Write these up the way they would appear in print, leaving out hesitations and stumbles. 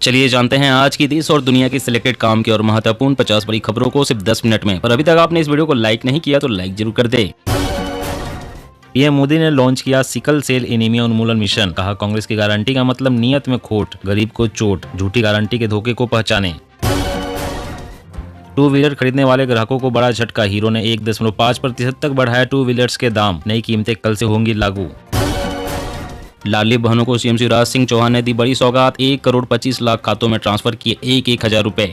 चलिए जानते हैं आज की देश और दुनिया की सिलेक्टेड काम की और महत्वपूर्ण 50 बड़ी खबरों को सिर्फ 10 मिनट में। पर अभी तक आपने इस वीडियो को लाइक नहीं किया तो लाइक जरूर कर दे। पीएम मोदी ने लॉन्च किया सिकल सेल एनीमिया उन्मूलन मिशन। कहा कांग्रेस की गारंटी का मतलब नीयत में खोट, गरीब को चोट, झूठी गारंटी के धोखे को पहचाने। टू व्हीलर खरीदने वाले ग्राहकों को बड़ा झटका। हीरो ने 1.5% तक बढ़ाया टू व्हीलर्स के दाम। नई कीमतें कल से होंगी लागू। लाडली बहनों को सीएम शिवराज सिंह चौहान ने दी बड़ी सौगात। 1,25,00,000 खातों में ट्रांसफर किए 1,000 रुपए।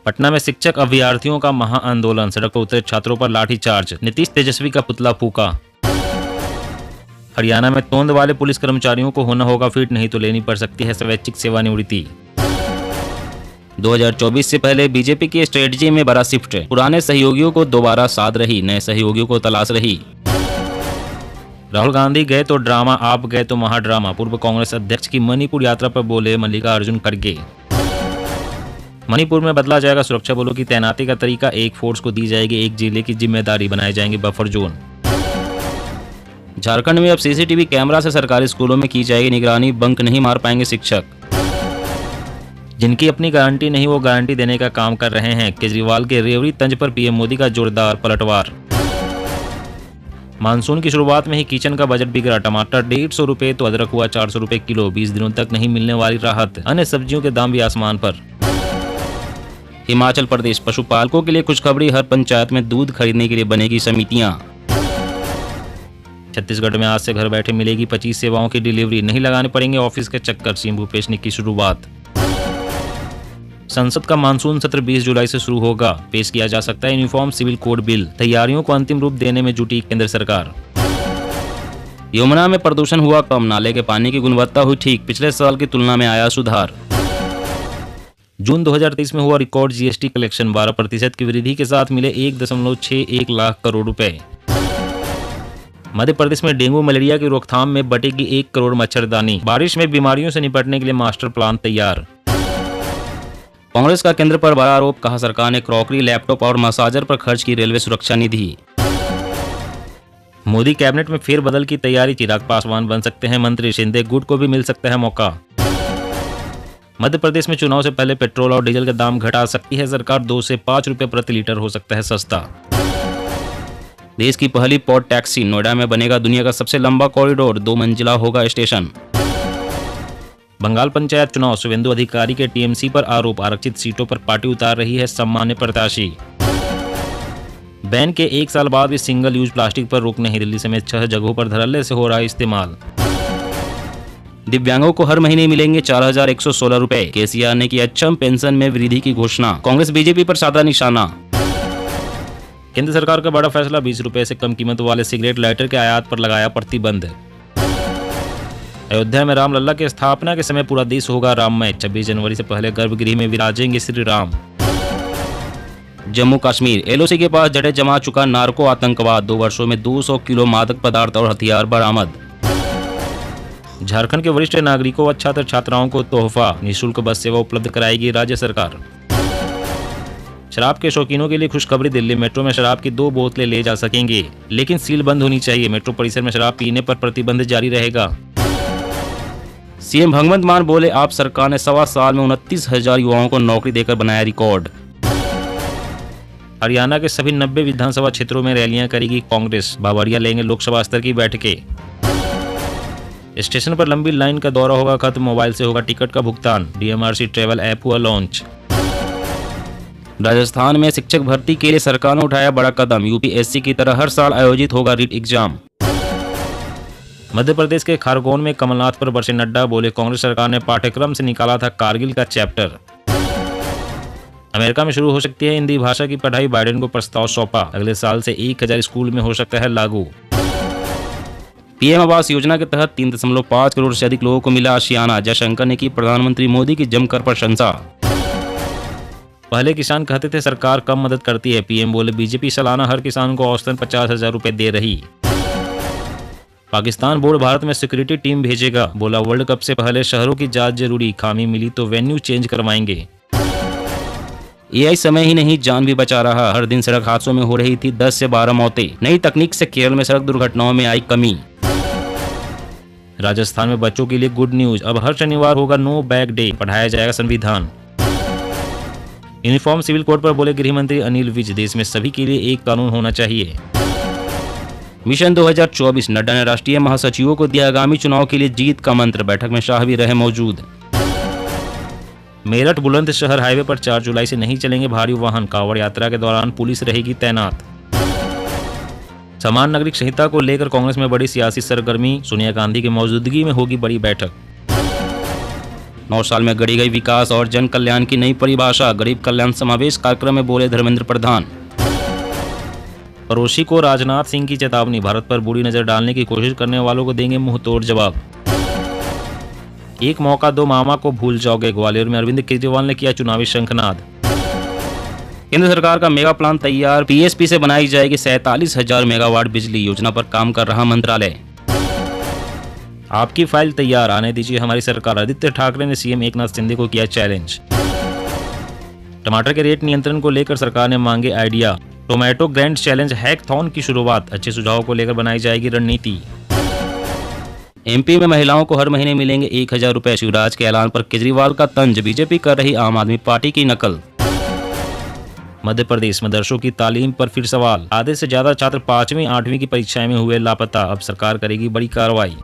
पटना में शिक्षक अभ्यर्थियों का महाआंदोलन। सड़क पर उतरे छात्रों पर लाठीचार्ज। नीतीश तेजस्वी का पुतला फूका। हरियाणा में तोंद वाले पुलिस कर्मचारियों को होना होगा फिट, नहीं तो लेनी पड़ सकती है स्वैच्छिक सेवानिवृत्ति। 2024 से पहले बीजेपी की स्ट्रेटजी में बड़ा शिफ्ट। पुराने सहयोगियों को दोबारा साध रही, नए सहयोगियों को तलाश रही। राहुल गांधी गए तो ड्रामा, आप गए तो महाड्रामा। पूर्व कांग्रेस अध्यक्ष की मणिपुर यात्रा पर बोले मल्लिकार्जुन खड़गे। मणिपुर में बदला जाएगा सुरक्षा बलों की तैनाती का तरीका। एक फोर्स को दी जाएगी एक जिले की जिम्मेदारी, बनाए जाएंगे बफर जोन। झारखंड में अब सीसीटीवी कैमरा से सरकारी स्कूलों में की जाएगी निगरानी। बंक नहीं मार पाएंगे शिक्षक। जिनकी अपनी गारंटी नहीं वो गारंटी देने का काम कर रहे हैं। केजरीवाल के रेवड़ी तंज पर पीएम मोदी का जोरदार पलटवार। मानसून की शुरुआत में ही किचन का बजट बिगड़ा। टमाटर 150 रुपए तो अदरक हुआ 400 रुपए किलो। 20 दिनों तक नहीं मिलने वाली राहत। अन्य सब्जियों के दाम भी आसमान पर। हिमाचल प्रदेश पशुपालकों के लिए खुशखबरी। हर पंचायत में दूध खरीदने के लिए बनेगी समितियां। छत्तीसगढ़ में आज से घर बैठे मिलेगी 25 सेवाओं की डिलीवरी। नहीं लगाने पड़ेंगे ऑफिस के चक्कर। सीएम भूपेश ने की शुरुआत। संसद का मानसून सत्र 20 जुलाई से शुरू होगा। पेश किया जा सकता है यूनिफॉर्म सिविल कोड बिल। तैयारियों को अंतिम रूप देने में जुटी केंद्र सरकार। यमुना में प्रदूषण हुआ कम। नाले के पानी की गुणवत्ता हुई ठीक। पिछले साल की तुलना में आया सुधार। जून 2023 में हुआ रिकॉर्ड जीएसटी कलेक्शन। 12% की वृद्धि के साथ मिले 1.61 लाख करोड़ रुपए। मध्य प्रदेश में डेंगू मलेरिया की रोकथाम में बटेगी 1 करोड़ मच्छरदानी। बारिश में बीमारियों से निपटने के लिए मास्टर प्लान तैयार। कांग्रेस का केंद्र पर बड़ा आरोप। कहा सरकार ने क्रॉकरी, लैपटॉप और मसाजर पर खर्च की रेलवे सुरक्षा निधि। मोदी कैबिनेट में फेरबदल की तैयारी। चिराग पासवान बन सकते हैं मंत्री। शिंदे गुट को भी मिल सकता है मौका। मध्य प्रदेश में चुनाव से पहले पेट्रोल और डीजल का दाम घटा सकती है सरकार। 2 से 5 रुपए प्रति लीटर हो सकता है सस्ता। देश की पहली पॉड टैक्सी। नोएडा में बनेगा दुनिया का सबसे लंबा कॉरिडोर। 2 मंजिला होगा स्टेशन। बंगाल पंचायत चुनाव। शुभेंदु अधिकारी के टीएमसी पर आरोप। आरक्षित सीटों पर पार्टी उतार रही है सामान्य प्रत्याशी। बैन के 1 साल बाद भी सिंगल यूज प्लास्टिक पर रोक नहीं। दिल्ली समेत 6 जगहों पर धड़ल्ले से हो रहा है इस्तेमाल। दिव्यांगों को हर महीने मिलेंगे 4,116 रुपए। केसीआर ने की अक्षम पेंशन में वृद्धि की घोषणा। कांग्रेस बीजेपी पर साधा निशाना। केंद्र सरकार का बड़ा फैसला। 20 रुपए से कम कीमत वाले सिगरेट लाइटर के आयात पर लगाया प्रतिबंध। अयोध्या में रामलला की स्थापना के समय पूरा देश होगा राममय। 26 जनवरी से पहले गर्भगृह में विराजेंगे श्री राम। जम्मू कश्मीर। एलओसी के पास जड़े जमा चुका नार्को आतंकवाद। 2 वर्षों में 200 किलो मादक पदार्थ और हथियार बरामद। झारखंड के वरिष्ठ नागरिकों व छात्र छात्राओं को तोहफा। निःशुल्क बस सेवा उपलब्ध कराएगी राज्य सरकार। शराब के शौकीनों के लिए खुशखबरी। दिल्ली मेट्रो में शराब की 2 बोतलें ले जा सकेंगे, लेकिन सील बंद होनी चाहिए। मेट्रो परिसर में शराब पीने पर प्रतिबंध जारी रहेगा। सीएम भगवंत मान बोले आप सरकार ने 1.25 साल में 29,000 युवाओं को नौकरी देकर बनाया रिकॉर्ड। हरियाणा के सभी 90 विधानसभा क्षेत्रों में रैलियां करेगी कांग्रेस। बावरिया लेंगे लोकसभा स्तर की बैठकें। स्टेशन पर लंबी लाइन का दौरा होगा खत्म। मोबाइल से होगा टिकट का भुगतान। डीएमआरसी ट्रेवल ऐप हुआ लॉन्च। राजस्थान में शिक्षक भर्ती के लिए सरकार ने उठाया बड़ा कदम। यूपीएससी की तरह हर साल आयोजित होगा रीट एग्जाम। मध्य प्रदेश के खारगोन में कमलनाथ पर बरसे नड्डा। बोले कांग्रेस सरकार ने पाठ्यक्रम से निकाला था कारगिल का चैप्टर। अमेरिका में शुरू हो सकती है हिंदी भाषा की पढ़ाई। बाइडेन को प्रस्ताव सौंपा। अगले साल से 1,000 स्कूल में हो सकता है लागू। पीएम आवास योजना के तहत 3.5 करोड़ से अधिक लोगों को मिला आशियाना। जयशंकर ने की प्रधानमंत्री मोदी की जमकर प्रशंसा। पहले किसान कहते थे सरकार कम मदद करती है। पीएम बोले बीजेपी सालाना हर किसान को औसतन 50,000 रुपए दे रही। पाकिस्तान बोर्ड भारत में सिक्योरिटी टीम भेजेगा। बोला वर्ल्ड कप से पहले शहरों की जांच जरूरी। खामी मिली तो वेन्यू चेंज करवाएंगे। एआई समय ही नहीं जान भी बचा रहा। हर दिन सड़क हादसों में हो रही थी 10 से 12 मौतें। नई तकनीक से केरल में सड़क दुर्घटनाओं में आई कमी। राजस्थान में बच्चों के लिए गुड न्यूज, अब हर शनिवार होगा नो बैग डे, पढ़ाया जाएगा संविधान। यूनिफॉर्म सिविल कोड पर बोले गृह मंत्री अनिल विज, देश में सभी के लिए एक कानून होना चाहिए। विजन 2024, नड्डा ने राष्ट्रीय महासचिवों को दिया आगामी चुनाव के लिए जीत का मंत्र, बैठक में शाह भी रहे मौजूद। मेरठ बुलंदशहर हाईवे पर 4 जुलाई से नहीं चलेंगे भारी वाहन, कांवड़ यात्रा के दौरान पुलिस रहेगी तैनात। समान नागरिक संहिता को लेकर कांग्रेस में बड़ी सियासी सरगर्मी, सोनिया गांधी की मौजूदगी में होगी बड़ी बैठक। 9 साल में गढ़ी गई विकास और जन कल्याण की नई परिभाषा, गरीब कल्याण समावेश कार्यक्रम में बोले धर्मेंद्र प्रधान। पड़ोसी को राजनाथ सिंह की चेतावनी, भारत पर बुरी नजर डालने की कोशिश करने वालों को देंगे मुंहतोड़ जवाब। एक मौका दो मामा को भूल जाओगे, ग्वालियर में अरविंद केजरीवाल ने किया चुनावी शंखनाद। केंद्र सरकार का मेगा प्लान तैयार, पीएसपी से बनाई जाएगी 47,000 मेगावाट बिजली, योजना पर काम कर रहा मंत्रालय। आपकी फाइल तैयार, आने दीजिए हमारी सरकार, आदित्य ठाकरे ने सीएम एकनाथ शिंदे को किया चैलेंज। टमाटर के रेट नियंत्रण को लेकर सरकार ने मांगे idea, tomato grand challenge hackathon की शुरुआत, अच्छे सुझावों को लेकर बनाई जाएगी रणनीति। एमपी में महिलाओं को हर महीने मिलेंगे 1,000 रुपए, शिवराज के ऐलान पर केजरीवाल का तंज, बीजेपी कर रही आम आदमी पार्टी की नकल। मध्य प्रदेश मदरसों की तालीम पर फिर सवाल, आधे से ज्यादा छात्र 5वीं 8वीं की परीक्षाएं में हुए लापता, अब सरकार करेगी बड़ी कार्रवाई।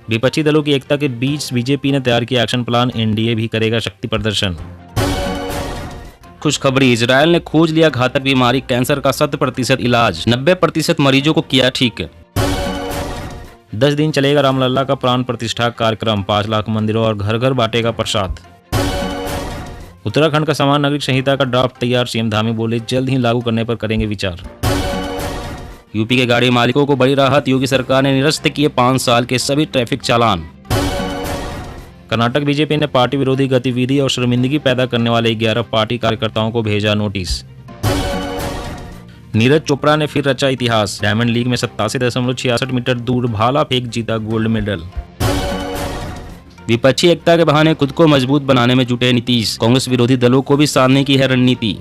विपक्षी दलों की एकता के बीच बीजेपी ने तैयार किया एक्शन प्लान, एनडीए भी करेगा शक्ति प्रदर्शन। खुशखबरी, इजरायल ने खोज लिया घातक बीमारी कैंसर का 100% इलाज, 90% मरीजों को किया ठीक। 10 दिन चलेगा रामलला का प्राण प्रतिष्ठा कार्यक्रम, 5 लाख मंदिरों और घर घर बांटेगा प्रसाद। उत्तराखंड का समान नागरिक संहिता का ड्राफ्ट तैयार, सीएम धामी बोले जल्द ही लागू करने पर करेंगे विचार। यूपी के गाड़ी मालिकों को बड़ी राहत, योगी सरकार ने निरस्त किए 5 साल के सभी ट्रैफिक चालान। कर्नाटक बीजेपी ने पार्टी विरोधी गतिविधि और शर्मिंदगी पैदा करने वाले 11 पार्टी कार्यकर्ताओं को भेजा नोटिस। नीरज चोपड़ा ने फिर रचा इतिहास, डायमंड लीग में 87.66 मीटर दूर भाला फेंक जीता गोल्ड मेडल। विपक्षी एकता के बहाने खुद को मजबूत बनाने में जुटे नीतीश, कांग्रेस विरोधी दलों को भी साधने की है रणनीति।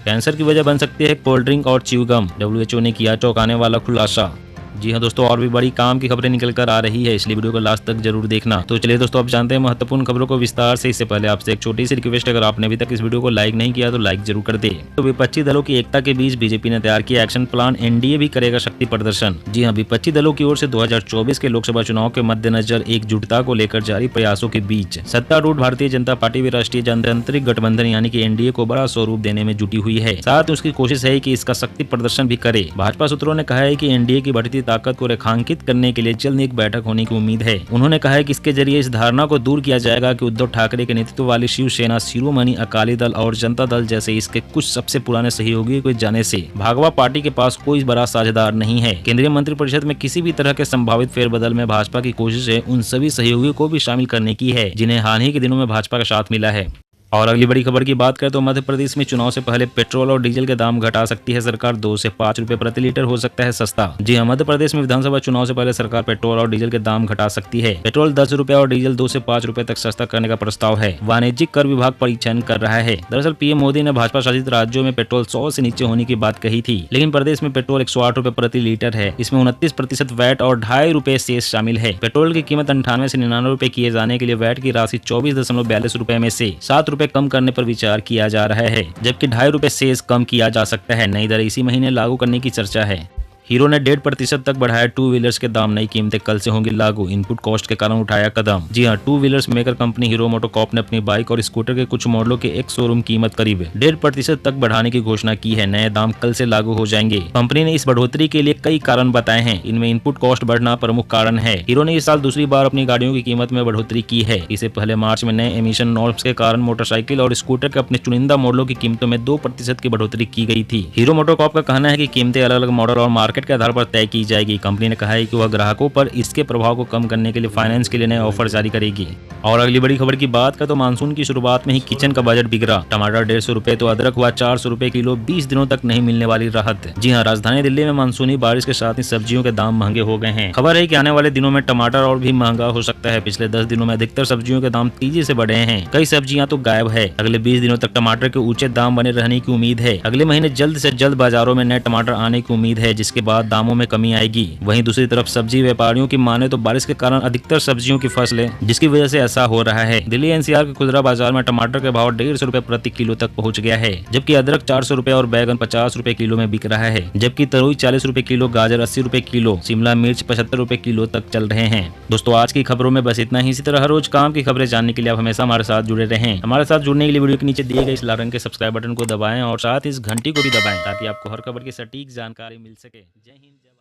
कैंसर की वजह बन सकती है कोल्ड ड्रिंक और च्युइंगम, डब्ल्यूएचओ ने किया चौंकाने वाला खुलासा। जी हाँ दोस्तों, और भी बड़ी काम की खबरें निकल कर आ रही है, इसलिए वीडियो को लास्ट तक जरूर देखना। तो चलिए दोस्तों, अब जानते हैं महत्वपूर्ण खबरों को विस्तार से। इससे पहले आपसे एक छोटी सी रिक्वेस्ट, अगर आपने अभी तक इस वीडियो को लाइक नहीं किया तो लाइक जरूर कर दे। तो विपक्षी दलों की एकता के बीच बीजेपी ने तैयार किया एक्शन प्लान, एनडीए भी करेगा शक्ति प्रदर्शन। जी हाँ, विपक्षी दलों की ओर से 2024 के लोकसभा चुनाव के मद्देनजर एकजुटता को लेकर जारी प्रयासों के बीच सत्तारूढ़ भारतीय जनता पार्टी भी राष्ट्रीय जनतांत्रिक गठबंधन यानी कि एनडीए को बड़ा स्वरूप देने में जुटी हुई है। साथ ही उसकी कोशिश है कि इसका शक्ति प्रदर्शन भी करे। भाजपा सूत्रों ने कहा है कि एनडीए की बढ़ती ताकत को रेखांकित करने के लिए जल्द एक बैठक होने की उम्मीद है। उन्होंने कहा है कि इसके जरिए इस धारणा को दूर किया जाएगा कि उद्धव ठाकरे के नेतृत्व वाली शिवसेना, शिरोमणि अकाली दल और जनता दल जैसे इसके कुछ सबसे पुराने सहयोगी को जाने से भागवा पार्टी के पास कोई बड़ा साझेदार नहीं है। केंद्रीय मंत्रिपरिषद में किसी भी तरह के संभावित फेरबदल में भाजपा की कोशिश है उन सभी सहयोगियों को भी शामिल करने की है जिन्हें हाल ही के दिनों में भाजपा का साथ मिला है। और अगली बड़ी खबर की बात करें तो मध्य प्रदेश में चुनाव से पहले पेट्रोल और डीजल के दाम घटा सकती है सरकार, 2 से 5 रुपए प्रति लीटर हो सकता है सस्ता। जी हाँ, मध्य प्रदेश में विधानसभा चुनाव से पहले सरकार पेट्रोल और डीजल के दाम घटा सकती है। पेट्रोल 10 रुपए और डीजल 2 से 5 रुपए तक सस्ता करने का प्रस्ताव है। वाणिज्यिक कर विभाग परीक्षण कर रहा है। दरअसल पीएम मोदी ने भाजपा शासित राज्यों में पेट्रोल 100 से नीचे होने की बात कही थी, लेकिन प्रदेश में पेट्रोल 108 रुपए प्रति लीटर है। इसमें 29% वैट और 2.5 रुपए शेष शामिल है। पेट्रोल की कीमत 98 से 99 रुपए किए जाने के लिए वैट की राशि 24.42 रुपए में से 7 रुपए कम करने पर विचार किया जा रहा है, जबकि 2.5 रुपए शेष कम किया जा सकता है। नई दर इसी महीने लागू करने की चर्चा है। हीरो ने 1.5% तक बढ़ाया टू व्हीलर्स के दाम, नई कीमतें कल से होंगी लागू, इनपुट कॉस्ट के कारण उठाया कदम। जी हां, two wheelers maker company hero MotoCorp ने अपनी बाइक और स्कूटर के कुछ मॉडलों के एक शोरूम कीमत करीब 1.5% तक बढ़ाने की घोषणा की है। नए दाम कल से लागू हो जाएंगे। कंपनी ने इस बढ़ोतरी के लिए कई कारण बताए हैं, इनमें इनपुट कॉस्ट बढ़ना प्रमुख कारण है। हीरो ने इस साल दूसरी बार अपनी गाड़ियों की कीमत में बढ़ोतरी की है। इससे पहले मार्च में नए एमिशन नॉर्म्स के कारण मोटरसाइकिल और स्कूटर के अपने चुनिंदा मॉडलों की कीमतों में 2% की बढ़ोतरी की गई थी। हीरो मोटोकॉर्प का कहना है कि कीमतें अलग अलग मॉडल और मार्केट के आधार पर तय की जाएगी। कंपनी ने कहा है कि वह ग्राहकों पर इसके प्रभाव को कम करने के लिए फाइनेंस के लिए नए ऑफर जारी करेगी। और अगली बड़ी खबर की बात करें तो मानसून की शुरुआत में ही किचन का बजट बिगड़ा। टमाटर 150 रुपए तो अदरक हुआ 400 रुपए किलो, 20 दिनों तक नहीं मिलने वाली राहत। जी हां, राजधानी दिल्ली में मानसूनी बारिश के साथ ही सब्जियों के दाम महंगे हो गए हैं। खबर है कि आने वाले दिनों में टमाटर और भी महंगा हो सकता है। पिछले 10 दिनों में अधिकतर सब्जियों के दाम तेजी से बढ़े हैं। कई सब्जियां तो गायब है। अगले 20 दिनों तक टमाटर के ऊंचे दाम बने रहने की उम्मीद है। अगले महीने जल्द से जल्द बाजारों में नए टमाटर आने की उम्मीद है, जिसके बाद दामों में कमी आएगी। वहीं दूसरी तरफ सब्जी व्यापारियों की माने तो बारिश के कारण अधिकतर सब्जियों की फसलें जिसकी वजह से ऐसा हो रहा है। दिल्ली एनसीआर के खुदरा बाजार में टमाटर के भाव 150 रुपए प्रति किलो तक पहुंच गया है, जबकि अदरक 400 रुपए और बैगन 50 रुपए किलो में बिक रहा है, जबकि तरोई 40 रुपए किलो, गाजर 80 रुपए किलो, शिमला मिर्च 75 रुपए किलो तक चल रहे हैं। दोस्तों आज की खबरों में बस इतना ही। इसी तरह हर रोज काम की खबरें जानने के लिए आप हमेशा हमारे साथ जुड़े रहें। हमारे साथ जुड़ने के लिए वीडियो के नीचे दिए गए इस लाल रंग के सब्सक्राइब बटन को दबाएं और साथ इस घंटी को भी दबाएं ताकि आपको हर खबर की सटीक जानकारी मिल सके। जय हिंद।